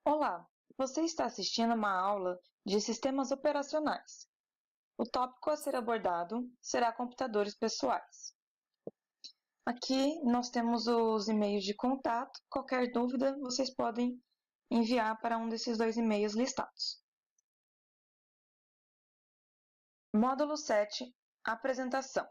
Olá, você está assistindo uma aula de sistemas operacionais. O tópico a ser abordado será computadores pessoais. Aqui nós temos os e-mails de contato. Qualquer dúvida, vocês podem enviar para um desses dois e-mails listados. Módulo 7, Apresentação.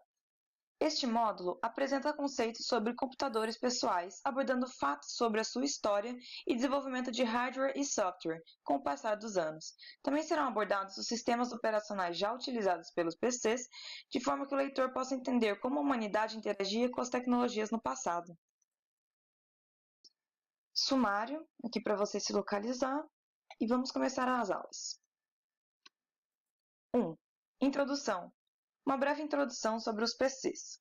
Este módulo apresenta conceitos sobre computadores pessoais, abordando fatos sobre a sua história e desenvolvimento de hardware e software com o passar dos anos. Também serão abordados os sistemas operacionais já utilizados pelos PCs, de forma que o leitor possa entender como a humanidade interagia com as tecnologias no passado. Sumário, aqui para você se localizar, e vamos começar as aulas. 1. Introdução. Uma breve introdução sobre os PCs.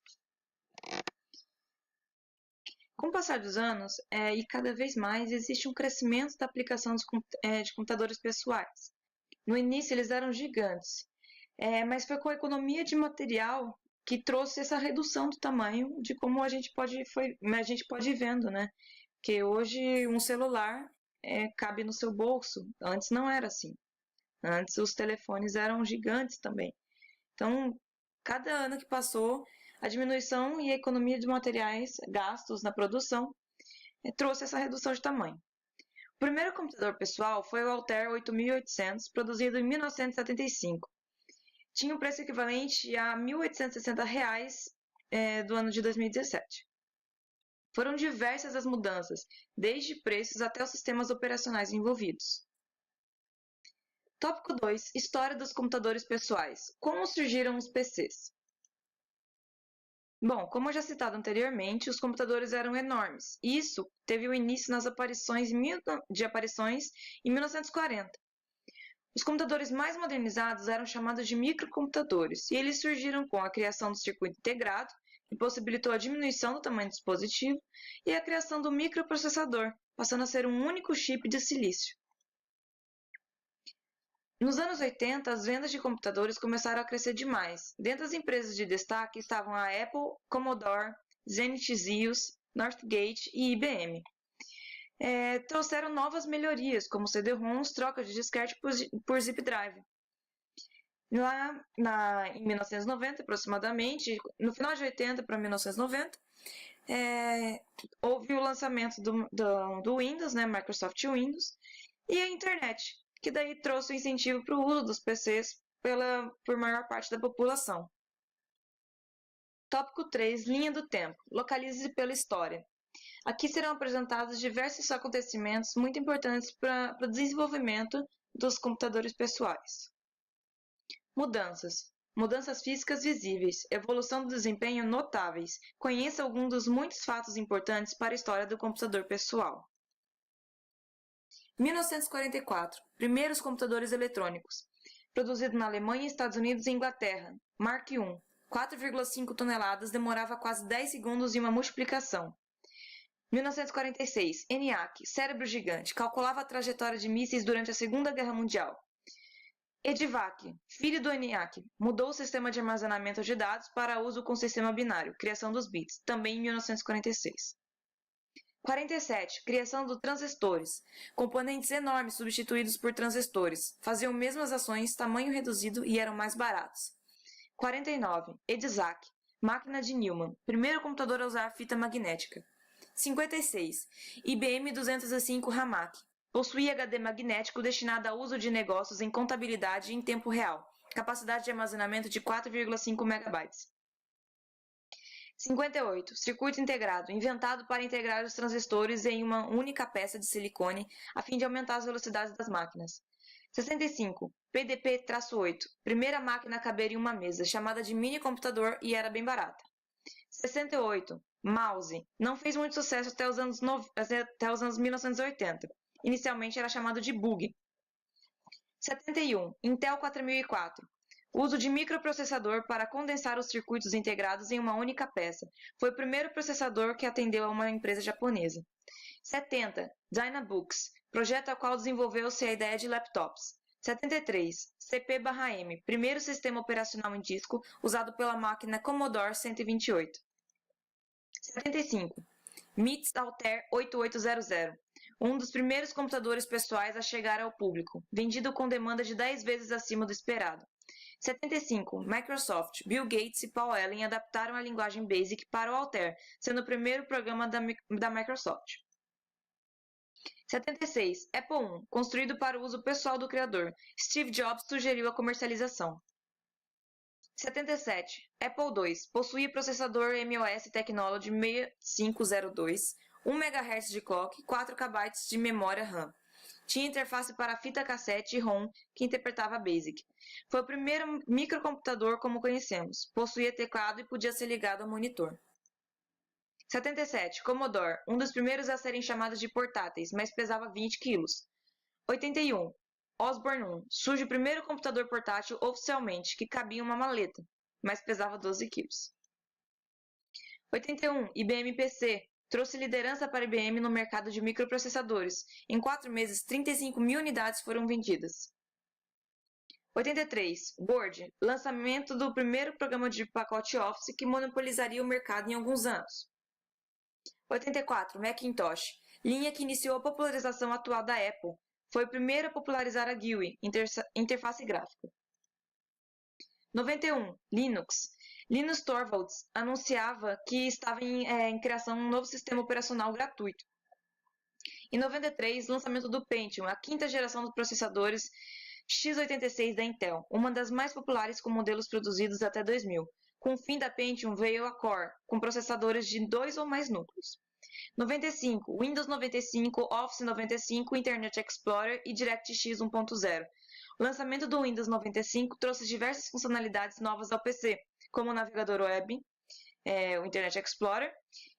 Com o passar dos anos, e cada vez mais, existe um crescimento da aplicação de computadores pessoais. No início, eles eram gigantes, mas foi com a economia de material que trouxe essa redução do tamanho de como a gente pode ir vendo, né? Que hoje um celular cabe no seu bolso. Antes não era assim. Antes os telefones eram gigantes também. Então, cada ano que passou, a diminuição e a economia de materiais gastos na produção trouxe essa redução de tamanho. O primeiro computador pessoal foi o Altair 8800, produzido em 1975. Tinha um preço equivalente a R$ 1.860 do ano de 2017. Foram diversas as mudanças, desde preços até os sistemas operacionais envolvidos. Tópico 2. História dos computadores pessoais. Como surgiram os PCs? Bom, como já citado anteriormente, os computadores eram enormes. Isso teve o início nas aparições em 1940. Os computadores mais modernizados eram chamados de microcomputadores, e eles surgiram com a criação do circuito integrado, que possibilitou a diminuição do tamanho do dispositivo, e a criação do microprocessador, passando a ser um único chip de silício. Nos anos 80, as vendas de computadores começaram a crescer demais. Dentre as empresas de destaque estavam a Apple, Commodore, Zenith Zeus, Northgate e IBM. Trouxeram novas melhorias, como CD-ROMs, troca de disquete por zip drive. Lá em 1990, aproximadamente, no final de 80 para 1990, houve o lançamento do Windows, né, Microsoft Windows, e a internet, que daí trouxe o incentivo para o uso dos PCs por maior parte da população. Tópico 3. Linha do tempo. Localize-se pela história. Aqui serão apresentados diversos acontecimentos muito importantes para o desenvolvimento dos computadores pessoais. Mudanças. Mudanças físicas visíveis. Evolução do desempenho notáveis. Conheça alguns dos muitos fatos importantes para a história do computador pessoal. 1944. Primeiros computadores eletrônicos. Produzido na Alemanha, Estados Unidos e Inglaterra. Mark I. 4,5 toneladas, demorava quase 10 segundos em uma multiplicação. 1946. ENIAC, cérebro gigante, calculava a trajetória de mísseis durante a Segunda Guerra Mundial. EDIVAC, filho do ENIAC, mudou o sistema de armazenamento de dados para uso com sistema binário, criação dos bits, também em 1946. 47. Criação dos transistores. Componentes enormes substituídos por transistores. Faziam mesmas ações, tamanho reduzido e eram mais baratos. 49. EDISAC. Máquina de Newman. Primeiro computador a usar fita magnética. 56. IBM 205 Hamac. Possuía HD magnético destinado a uso de negócios em contabilidade em tempo real. Capacidade de armazenamento de 4,5 MB. 58. Circuito integrado, inventado para integrar os transistores em uma única peça de silicone, a fim de aumentar as velocidades das máquinas. 65. PDP-8. Primeira máquina a caber em uma mesa, chamada de mini computador e era bem barata. 68. Mouse. Não fez muito sucesso até os anos 1980. Inicialmente era chamado de Bug. 71. Intel 4004. Uso de microprocessador para condensar os circuitos integrados em uma única peça. Foi o primeiro processador que atendeu a uma empresa japonesa. 70. Dynabooks. Projeto ao qual desenvolveu-se a ideia de laptops. 73. CP/M. Primeiro sistema operacional em disco usado pela máquina Commodore 128. 75. MITS Altair 8800. um dos primeiros computadores pessoais a chegar ao público, vendido com demanda de 10 vezes acima do esperado. 75. Microsoft, Bill Gates e Paul Allen adaptaram a linguagem BASIC para o Altair, sendo o primeiro programa da Microsoft. 76. Apple I, construído para o uso pessoal do criador. Steve Jobs sugeriu a comercialização. 77. Apple II, possuía processador MOS Technology 6502, 1 MHz de clock, 4 KB de memória RAM. Tinha interface para fita cassete e ROM, que interpretava BASIC. Foi o primeiro microcomputador como conhecemos. Possuía teclado e podia ser ligado ao monitor. 77. Commodore, um dos primeiros a serem chamados de portáteis, mas pesava 20 kg. 81. Osborne 1, surge o primeiro computador portátil oficialmente, que cabia em uma maleta, mas pesava 12 kg. 81. IBM PC, trouxe liderança para a IBM no mercado de microprocessadores. Em 4 meses, 35 mil unidades foram vendidas. 83. Word, lançamento do primeiro programa de pacote Office que monopolizaria o mercado em alguns anos. 84. Macintosh, linha que iniciou a popularização atual da Apple. Foi o primeiro a popularizar a GUI, interface gráfica. 91. Linux. Linus Torvalds anunciava que estava em criação um novo sistema operacional gratuito. Em 93, lançamento do Pentium, a quinta geração dos processadores x86 da Intel, uma das mais populares com modelos produzidos até 2000. Com o fim da Pentium veio a Core, com processadores de 2 ou mais núcleos. 95. Windows 95, Office 95, Internet Explorer e DirectX 1.0. O lançamento do Windows 95 trouxe diversas funcionalidades novas ao PC, como o navegador web, o Internet Explorer,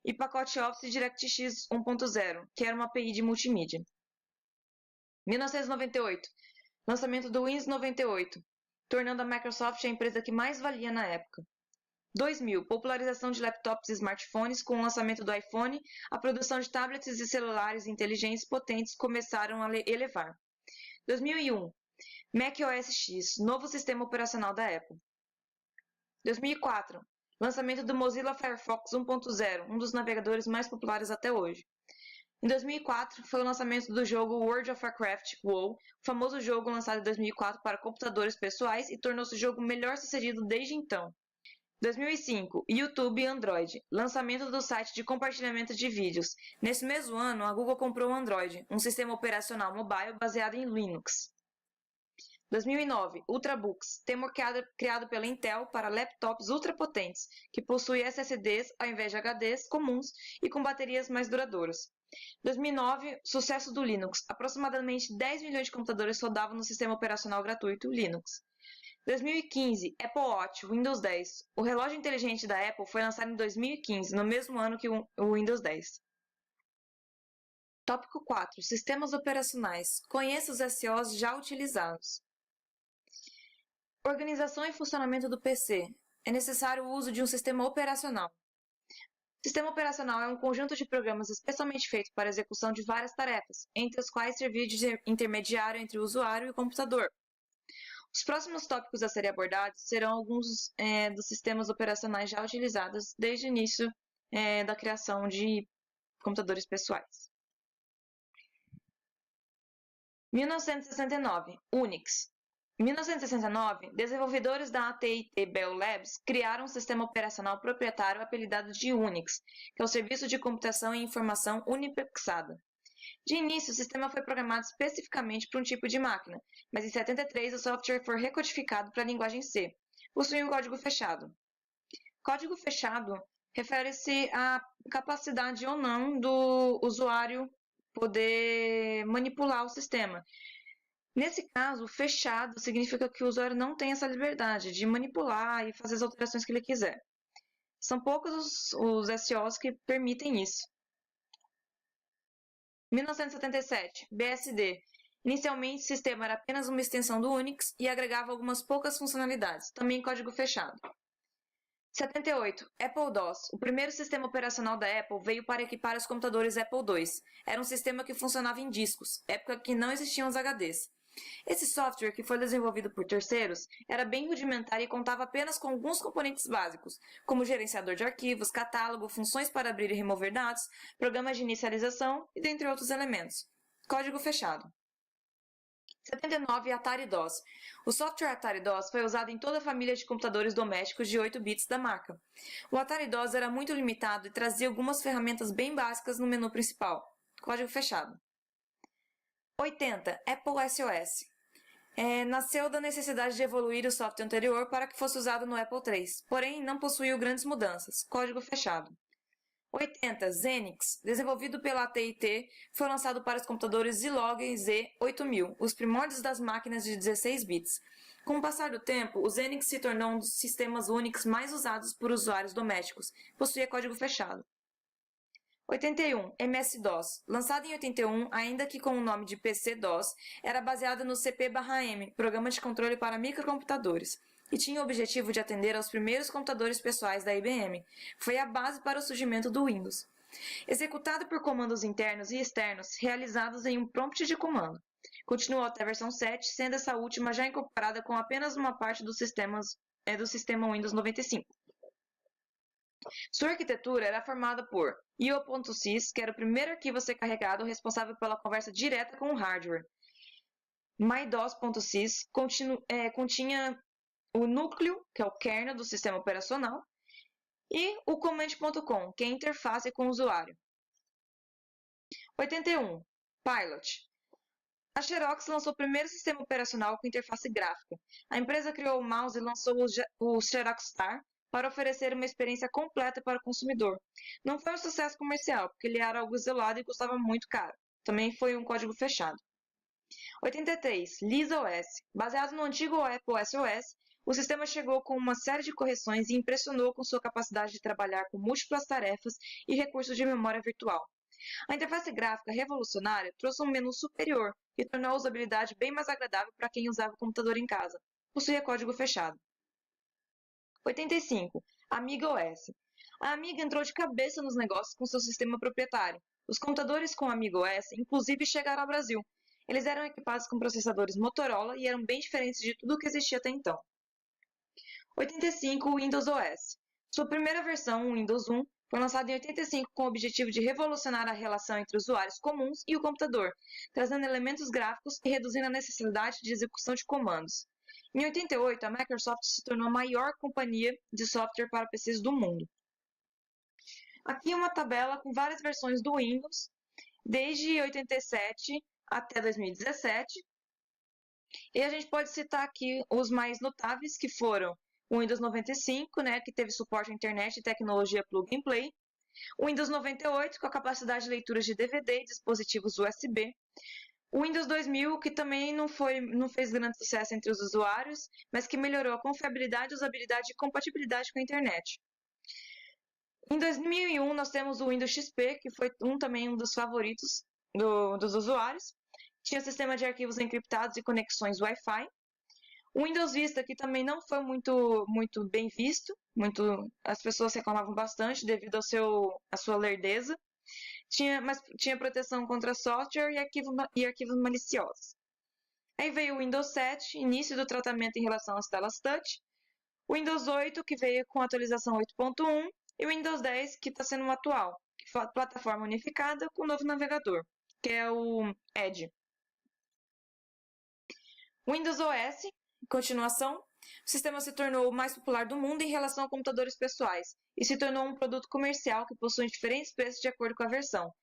e pacote Office DirectX 1.0, que era uma API de multimídia. 1998. Lançamento do Windows 98, tornando a Microsoft a empresa que mais valia na época. 2000. Popularização de laptops e smartphones. Com o lançamento do iPhone, a produção de tablets e celulares inteligentes potentes começaram a elevar. 2001. Mac OS X, novo sistema operacional da Apple. 2004. Lançamento do Mozilla Firefox 1.0, um dos navegadores mais populares até hoje. Em 2004, foi o lançamento do jogo World of Warcraft WoW, o famoso jogo lançado em 2004 para computadores pessoais e tornou-se o jogo melhor sucedido desde então. 2005. YouTube e Android. Lançamento do site de compartilhamento de vídeos. Nesse mesmo ano, a Google comprou o Android, um sistema operacional mobile baseado em Linux. 2009. Ultrabooks, termo criado pela Intel para laptops ultrapotentes, que possui SSDs ao invés de HDs comuns e com baterias mais duradouras. 2009. Sucesso do Linux. Aproximadamente 10 milhões de computadores rodavam no sistema operacional gratuito Linux. 2015. Apple Watch, Windows 10. O relógio inteligente da Apple foi lançado em 2015, no mesmo ano que o Windows 10. Tópico 4. Sistemas operacionais. Conheça os SOs já utilizados. Organização e funcionamento do PC. É necessário o uso de um sistema operacional. Sistema operacional é um conjunto de programas especialmente feito para a execução de várias tarefas, entre as quais servir de intermediário entre o usuário e o computador. Os próximos tópicos a serem abordados serão alguns dos sistemas operacionais já utilizados desde o início da criação de computadores pessoais. 1969. Unix. Em 1969, desenvolvedores da AT&T Bell Labs criaram um sistema operacional proprietário apelidado de Unix, que é o Serviço de Computação e Informação Unipexada. De início, o sistema foi programado especificamente para um tipo de máquina, mas em 73 o software foi recodificado para a linguagem C. Possui um código fechado. Código fechado refere-se à capacidade ou não do usuário poder manipular o sistema. Nesse caso, fechado significa que o usuário não tem essa liberdade de manipular e fazer as alterações que ele quiser. São poucos os SOs que permitem isso. 1977. BSD. Inicialmente, o sistema era apenas uma extensão do Unix e agregava algumas poucas funcionalidades, também em código fechado. 78. Apple DOS. O primeiro sistema operacional da Apple veio para equipar os computadores Apple II. Era um sistema que funcionava em discos, época que não existiam os HDs. Esse software, que foi desenvolvido por terceiros, era bem rudimentar e contava apenas com alguns componentes básicos, como gerenciador de arquivos, catálogo, funções para abrir e remover dados, programas de inicialização e dentre outros elementos. Código fechado. 79. Atari-DOS. O software Atari-DOS foi usado em toda a família de computadores domésticos de 8 bits da marca. O Atari-DOS era muito limitado e trazia algumas ferramentas bem básicas no menu principal. Código fechado. 80. Apple SOS. Nasceu da necessidade de evoluir o software anterior para que fosse usado no Apple III, porém não possuiu grandes mudanças. Código fechado. 80. Xenix, desenvolvido pela AT&T, foi lançado para os computadores Zilog Z8000, os primórdios das máquinas de 16 bits. Com o passar do tempo, o Xenix se tornou um dos sistemas Unix mais usados por usuários domésticos. Possuía código fechado. 81. MS-DOS. Lançado em 81, ainda que com o nome de PC-DOS, era baseado no CP/M, programa de controle para microcomputadores, e tinha o objetivo de atender aos primeiros computadores pessoais da IBM. Foi a base para o surgimento do Windows. Executado por comandos internos e externos, realizados em um prompt de comando. Continuou até a versão 7, sendo essa última já incorporada com apenas uma parte do sistema Windows 95. Sua arquitetura era formada por IO.sys, que era o primeiro arquivo a ser carregado responsável pela conversa direta com o hardware. MyDOS.sys continha o núcleo, que é o kernel do sistema operacional, e o Command.com, que é a interface com o usuário. 81. Pilot. A Xerox lançou o primeiro sistema operacional com interface gráfica. A empresa criou o mouse e lançou o Xerox Star para oferecer uma experiência completa para o consumidor. Não foi um sucesso comercial, porque ele era algo isolado e custava muito caro. Também foi um código fechado. 83. LisaOS. Baseado no antigo Apple SOS, o sistema chegou com uma série de correções e impressionou com sua capacidade de trabalhar com múltiplas tarefas e recursos de memória virtual. A interface gráfica revolucionária trouxe um menu superior e tornou a usabilidade bem mais agradável para quem usava o computador em casa. Possuía código fechado. 85. Amiga OS. A Amiga entrou de cabeça nos negócios com seu sistema proprietário. Os computadores com Amiga OS inclusive chegaram ao Brasil. Eles eram equipados com processadores Motorola e eram bem diferentes de tudo o que existia até então. 85. Windows OS. Sua primeira versão, o Windows 1, foi lançada em 85 com o objetivo de revolucionar a relação entre usuários comuns e o computador, trazendo elementos gráficos e reduzindo a necessidade de execução de comandos. Em 88, a Microsoft se tornou a maior companhia de software para PCs do mundo. Aqui uma tabela com várias versões do Windows, desde 87 até 2017. E a gente pode citar aqui os mais notáveis, que foram o Windows 95, que teve suporte à internet e tecnologia Plug and Play. O Windows 98, com a capacidade de leitura de DVD e dispositivos USB. O Windows 2000, que também não fez grande sucesso entre os usuários, mas que melhorou a confiabilidade, usabilidade e compatibilidade com a internet. Em 2001, nós temos o Windows XP, que foi também um dos favoritos dos usuários. Tinha sistema de arquivos encriptados e conexões Wi-Fi. O Windows Vista, que também não foi muito bem visto, as pessoas reclamavam bastante devido à sua lerdeza. Mas tinha proteção contra software e arquivos maliciosos. Aí veio o Windows 7, início do tratamento em relação às telas touch. O Windows 8, que veio com a atualização 8.1. E o Windows 10, que está sendo o atual, plataforma unificada com o novo navegador, que é o Edge. Windows OS, continuação, o sistema se tornou o mais popular do mundo em relação a computadores pessoais e se tornou um produto comercial que possui diferentes preços de acordo com a versão.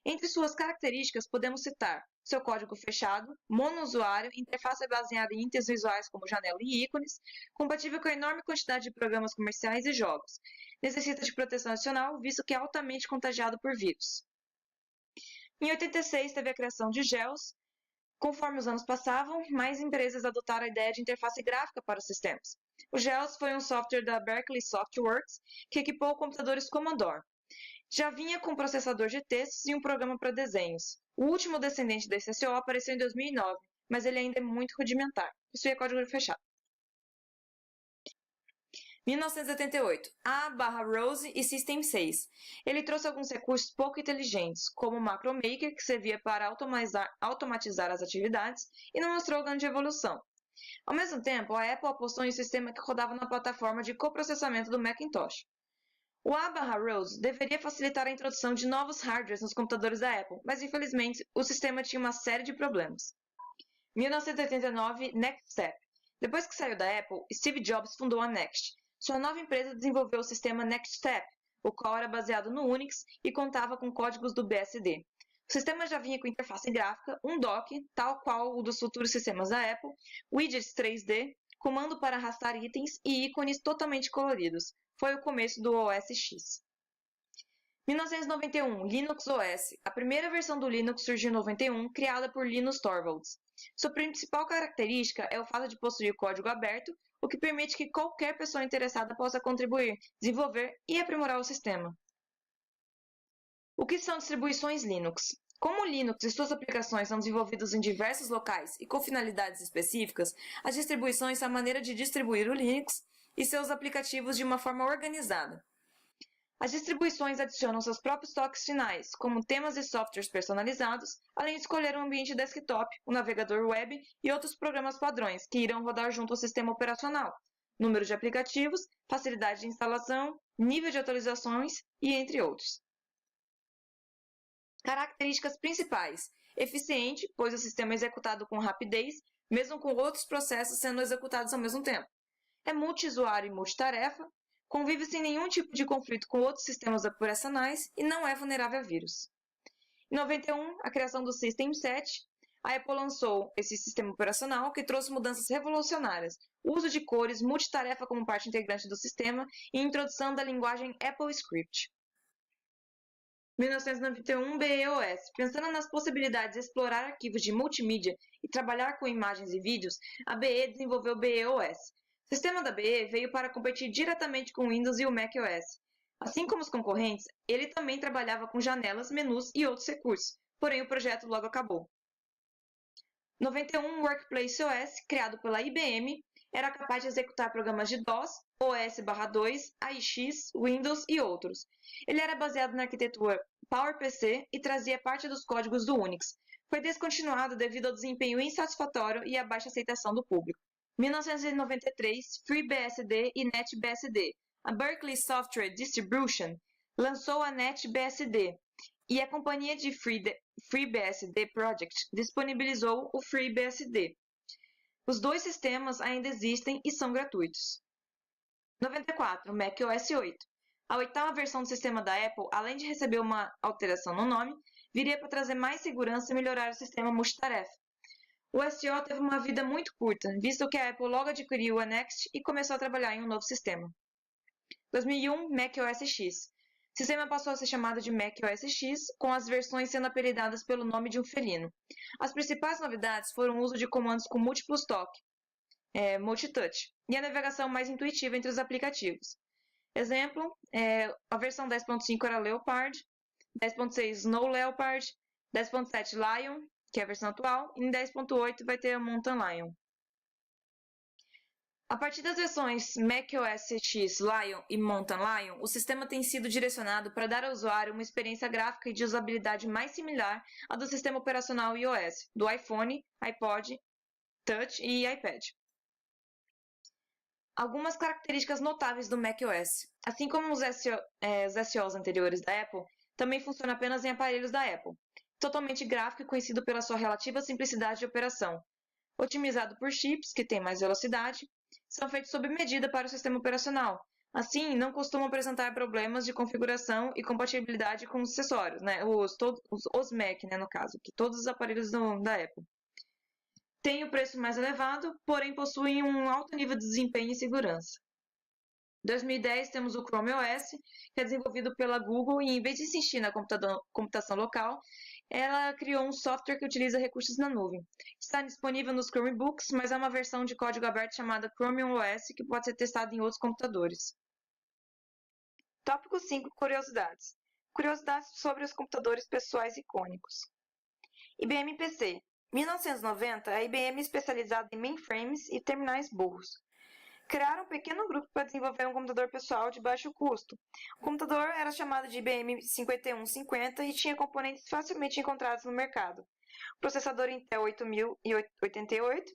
Entre suas características, podemos citar seu código fechado, monousuário, interface baseada em itens visuais como janela e ícones, compatível com a enorme quantidade de programas comerciais e jogos. Necessita de proteção adicional, visto que é altamente contagiado por vírus. Em 86, teve a criação de GEOS. Conforme os anos passavam, mais empresas adotaram a ideia de interface gráfica para os sistemas. O GEOS foi um software da Berkeley Softworks que equipou computadores Commodore. Já vinha com processador de textos e um programa para desenhos. O último descendente da SSO apareceu em 2009, mas ele ainda é muito rudimentar. Possuía código fechado. 1978. A/Rose e System 6. Ele trouxe alguns recursos pouco inteligentes, como o Macromaker, que servia para automatizar as atividades, e não mostrou grande evolução. Ao mesmo tempo, a Apple apostou em um sistema que rodava na plataforma de coprocessamento do Macintosh. O A/Rose deveria facilitar a introdução de novos hardwares nos computadores da Apple, mas infelizmente o sistema tinha uma série de problemas. 1989, Next Step. Depois que saiu da Apple, Steve Jobs fundou a Next. Sua nova empresa desenvolveu o sistema Next Step, o qual era baseado no Unix e contava com códigos do BSD. O sistema já vinha com interface gráfica, um dock, tal qual o dos futuros sistemas da Apple, widgets 3D, comando para arrastar itens e ícones totalmente coloridos. Foi o começo do OS X. 1991, Linux OS. A primeira versão do Linux surgiu em 91, criada por Linus Torvalds. Sua principal característica é o fato de possuir código aberto, o que permite que qualquer pessoa interessada possa contribuir, desenvolver e aprimorar o sistema. O que são distribuições Linux? Como o Linux e suas aplicações são desenvolvidos em diversos locais e com finalidades específicas, as distribuições são a maneira de distribuir o Linux e seus aplicativos de uma forma organizada. As distribuições adicionam seus próprios toques finais, como temas e softwares personalizados, além de escolher um ambiente desktop, um navegador web e outros programas padrões que irão rodar junto ao sistema operacional, número de aplicativos, facilidade de instalação, nível de atualizações e entre outros. Características principais: eficiente, pois o sistema é executado com rapidez, mesmo com outros processos sendo executados ao mesmo tempo. É multiusuário e multitarefa, convive sem nenhum tipo de conflito com outros sistemas operacionais e não é vulnerável a vírus. Em 91, a criação do System 7, a Apple lançou esse sistema operacional que trouxe mudanças revolucionárias, o uso de cores, multitarefa como parte integrante do sistema e introdução da linguagem AppleScript. 1991, BeOS. Pensando nas possibilidades de explorar arquivos de multimídia e trabalhar com imagens e vídeos, a BE desenvolveu BeOS. O sistema da BE veio para competir diretamente com o Windows e o macOS. Assim como os concorrentes, ele também trabalhava com janelas, menus e outros recursos, porém o projeto logo acabou. 91, Workplace OS, criado pela IBM, era capaz de executar programas de DOS, OS/2, AIX, Windows e outros. Ele era baseado na arquitetura PowerPC e trazia parte dos códigos do Unix. Foi descontinuado devido ao desempenho insatisfatório e à baixa aceitação do público. 1993, FreeBSD e NetBSD. A Berkeley Software Distribution lançou a NetBSD e a companhia de FreeBSD Project disponibilizou o FreeBSD. Os dois sistemas ainda existem e são gratuitos. 94, macOS 8. A oitava versão do sistema da Apple, além de receber uma alteração no nome, viria para trazer mais segurança e melhorar o sistema multitarefa. O SO teve uma vida muito curta, visto que a Apple logo adquiriu a Next e começou a trabalhar em um novo sistema. 2001, macOS X. O sistema passou a ser chamado de macOS X, com as versões sendo apelidadas pelo nome de um felino. As principais novidades foram o uso de comandos com múltiplos toques, multitouch, e a navegação mais intuitiva entre os aplicativos. Exemplo, a versão 10.5 era Leopard, 10.6 Snow Leopard, 10.7 Lion, que é a versão atual, e em 10.8 vai ter a Mountain Lion. A partir das versões macOS X Lion e Mountain Lion, o sistema tem sido direcionado para dar ao usuário uma experiência gráfica e de usabilidade mais similar à do sistema operacional iOS, do iPhone, iPod Touch e iPad. Algumas características notáveis do macOS. Assim como os SOs anteriores da Apple, também funciona apenas em aparelhos da Apple. Totalmente gráfico e conhecido pela sua relativa simplicidade de operação. Otimizado por chips, que têm mais velocidade, são feitos sob medida para o sistema operacional. Assim, não costumam apresentar problemas de configuração e compatibilidade com os acessórios, os Mac, no caso, que todos os aparelhos da Apple. Tem o preço mais elevado, porém possuem um alto nível de desempenho e segurança. Em 2010 temos o Chrome OS, que é desenvolvido pela Google e em vez de insistir na computação local, ela criou um software que utiliza recursos na nuvem. Está disponível nos Chromebooks, mas é uma versão de código aberto chamada Chromium OS que pode ser testada em outros computadores. Tópico 5. Curiosidades. Curiosidades sobre os computadores pessoais icônicos. IBM PC. 1990, a IBM especializada em mainframes e terminais burros. Criaram um pequeno grupo para desenvolver um computador pessoal de baixo custo. O computador era chamado de IBM 5150 e tinha componentes facilmente encontrados no mercado. O processador Intel 8088,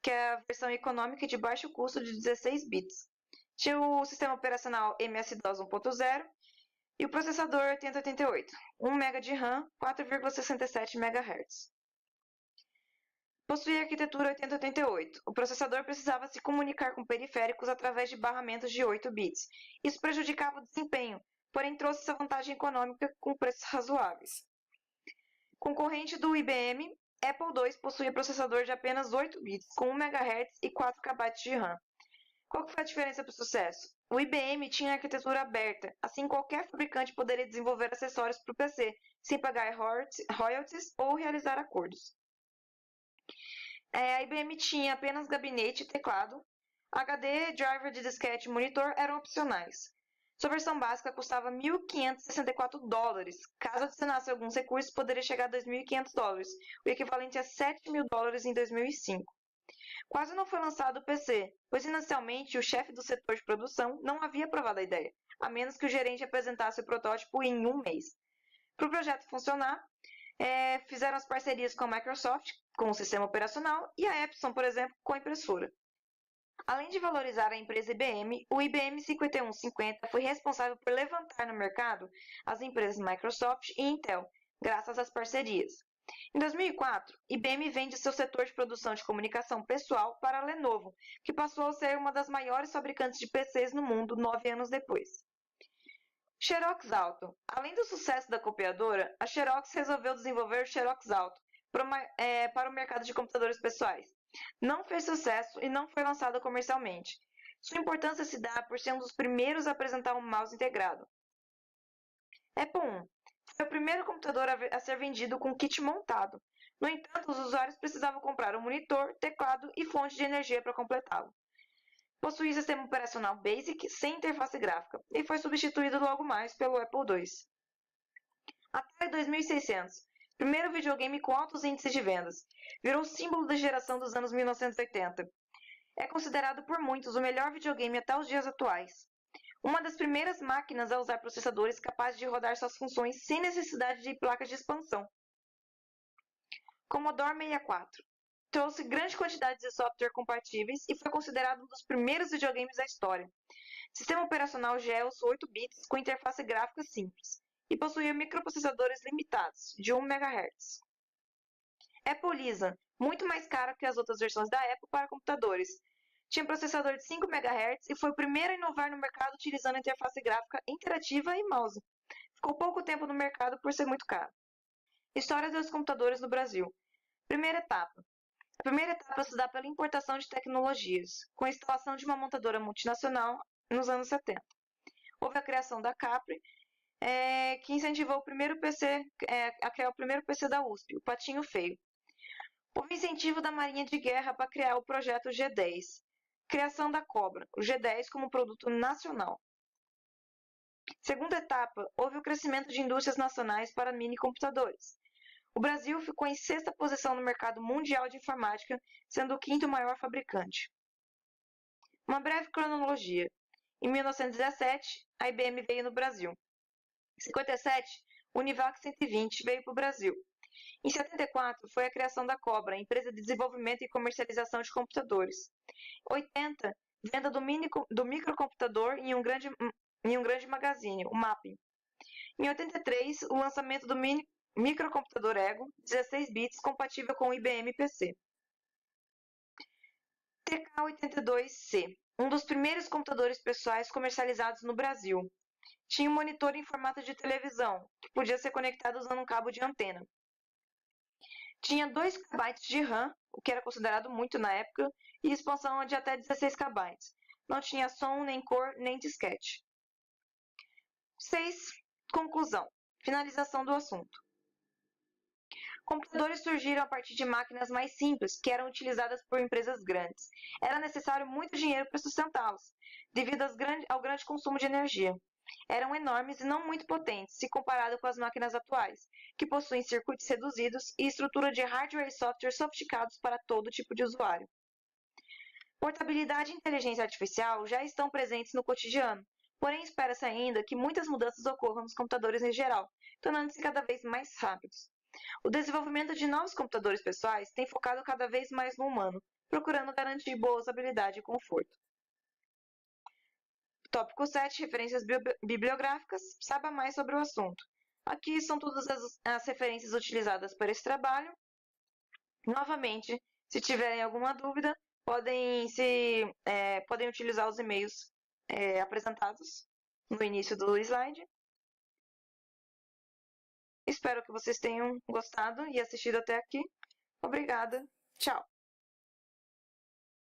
que é a versão econômica de baixo custo de 16 bits. Tinha o sistema operacional MS-DOS 1.0 e o processador 8088, 1 MB de RAM, 4,67 MHz. Possuía a arquitetura 8088. O processador precisava se comunicar com periféricos através de barramentos de 8 bits. Isso prejudicava o desempenho, porém trouxe essa vantagem econômica com preços razoáveis. Concorrente do IBM, Apple II possuía processador de apenas 8 bits, com 1 MHz e 4 KB de RAM. Qual que foi a diferença para o sucesso? O IBM tinha arquitetura aberta, assim qualquer fabricante poderia desenvolver acessórios para o PC, sem pagar royalties ou realizar acordos. A IBM tinha apenas gabinete e teclado. HD, driver de disquete e monitor eram opcionais. Sua versão básica custava $1.564. Caso adicionasse alguns recursos, poderia chegar a $2.500, o equivalente a $7.000 em 2005. Quase não foi lançado o PC, pois inicialmente o chefe do setor de produção não havia aprovado a ideia, a menos que o gerente apresentasse o protótipo em um mês. Para o projeto funcionar, fizeram as parcerias com a Microsoft, com o sistema operacional, e a Epson, por exemplo, com a impressora. Além de valorizar a empresa IBM, o IBM 5150 foi responsável por levantar no mercado as empresas Microsoft e Intel, graças às parcerias. Em 2004, IBM vende seu setor de produção de comunicação pessoal para a Lenovo, que passou a ser uma das maiores fabricantes de PCs no mundo 9 anos depois. Xerox Alto. Além do sucesso da copiadora, a Xerox resolveu desenvolver o Xerox Alto para o mercado de computadores pessoais. Não fez sucesso e não foi lançado comercialmente. Sua importância se dá por ser um dos primeiros a apresentar um mouse integrado. Apple I foi o primeiro computador a ser vendido com kit montado. No entanto, os usuários precisavam comprar um monitor, teclado e fonte de energia para completá-lo. Possuía sistema operacional BASIC sem interface gráfica e foi substituído logo mais pelo Apple II. Atari 2600, primeiro videogame com altos índices de vendas, virou símbolo da geração dos anos 1980. É considerado por muitos o melhor videogame até os dias atuais. Uma das primeiras máquinas a usar processadores capazes de rodar suas funções sem necessidade de placas de expansão. Commodore 64 trouxe grande quantidade de software compatíveis e foi considerado um dos primeiros videogames da história. Sistema operacional GEOS 8 bits com interface gráfica simples e possuía microprocessadores limitados, de 1 MHz. Apple Lisa, muito mais cara que as outras versões da Apple para computadores. Tinha processador de 5 MHz e foi o primeiro a inovar no mercado utilizando interface gráfica interativa e mouse. Ficou pouco tempo no mercado por ser muito caro. História dos computadores no Brasil. Primeira etapa. A primeira etapa se dá pela importação de tecnologias, com a instalação de uma montadora multinacional nos anos 70. Houve a criação da Capri, que incentivou o primeiro PC, a criar o primeiro PC da USP, o Patinho Feio. Houve incentivo da Marinha de Guerra para criar o projeto G10. Criação da Cobra, o G10 como produto nacional. Segunda etapa, houve o crescimento de indústrias nacionais para mini-computadores. O Brasil ficou em sexta posição no mercado mundial de informática, sendo o quinto maior fabricante. Uma breve cronologia. Em 1917, a IBM veio no Brasil. Em 57, o Univac 120 veio para o Brasil. Em 74, foi a criação da Cobra, empresa de desenvolvimento e comercialização de computadores. 80, venda do microcomputador em um grande magazine, o Mapping. Em 83, o lançamento do microcomputador Ego, 16 bits, compatível com o IBM PC. TK-82C, um dos primeiros computadores pessoais comercializados no Brasil. Tinha um monitor em formato de televisão, que podia ser conectado usando um cabo de antena. Tinha 2 KB de RAM, o que era considerado muito na época, e expansão de até 16 KB. Não tinha som, nem cor, nem disquete. 6. Conclusão. Finalização do assunto. Computadores surgiram a partir de máquinas mais simples, que eram utilizadas por empresas grandes. Era necessário muito dinheiro para sustentá-los, devido ao grande consumo de energia. Eram enormes e não muito potentes, se comparado com as máquinas atuais, que possuem circuitos reduzidos e estrutura de hardware e software sofisticados para todo tipo de usuário. Portabilidade e inteligência artificial já estão presentes no cotidiano, porém espera-se ainda que muitas mudanças ocorram nos computadores em geral, tornando-se cada vez mais rápidos. O desenvolvimento de novos computadores pessoais tem focado cada vez mais no humano, procurando garantir boa usabilidade e conforto. Tópico 7, referências bibliográficas. Saiba mais sobre o assunto. Aqui são todas as referências utilizadas para esse trabalho. Novamente, se tiverem alguma dúvida, podem utilizar os e-mails apresentados no início do slide. Espero que vocês tenham gostado e assistido até aqui. Obrigada. Tchau.